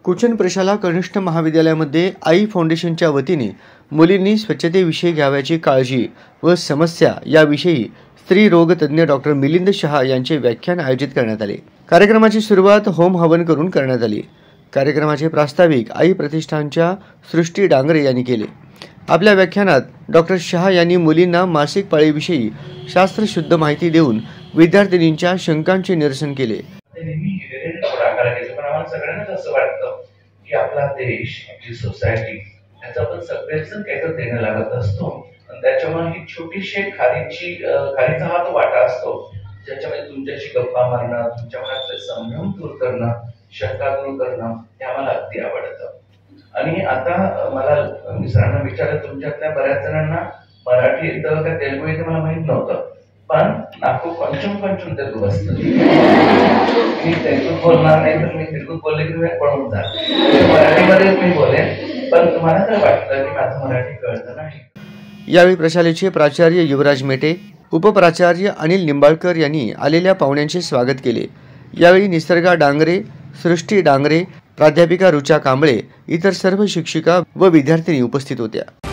कुचन प्रशाला कनिष्ठ महाविद्यालयामध्ये आई फाउंडेशनच्या वतीने मुलींनी स्वच्छतेविषयी घ्यावयाची काळजी व समस्या याविषयी स्त्री रोग तज्ञ डॉक्टर मिलिंद शहा यांचे व्याख्यान आयोजित करण्यात आले। कार्यक्रमाची सुरुवात होम हवन करून करण्यात आली। कार्यक्रमाचे प्रास्ताविक आई प्रतिष्ठानच्या सृष्टी डांगरे यांनी केले। आपल्या व्याख्यानात डॉक्टर शहा यांनी मुलींना मासिक पाळीविषयी शास्त्रशुद्ध माहिती देऊन विद्यार्थिनींच्या शंकांचे निरसन केले। सगळ्यांनाच असं वाटतं की आपला देश, आपली सोसायटी याचा पण सगळेजण काहीतरी देणं लागत असतो आणि त्याच्यामुळे ही छोटीशी खारीचा हा तो वाटा असतो ज्याच्यामध्ये तुमच्याशी गप्पा मारणं, तुमच्या मनातले संभ्रम दूर करणं, शंका दूर करणं हे आम्हाला अगदी आवडतं। आणि आता मला मित्रांना विचारलं, तुमच्यातल्या बऱ्याच जणांना मराठी येतं का तेलुगू येतं मला माहित नव्हतं, पण नाको पंचम तेलुगू असतं। मी तेलुगू बोलणार नाही तर मी तेलुगू बोलले की तुम्ही पळून जा, मराठीमध्येच मी बोलेन, पण तुम्हाला तर वाटतं की माझं मराठी कळतं नाही। यावेळी प्रशालेचे प्राचार्य युवराज मेटे, उपप्राचार्य अनिल निंबाळकर यांनी आलेल्या पाहुण्यांचे स्वागत केले। यावेळी निसर्गा डांगरे, सृष्टी डांगरे, प्राध्यापिका रुचा कांबळे, इतर सर्व शिक्षिका व विद्यार्थिनी उपस्थित होत्या।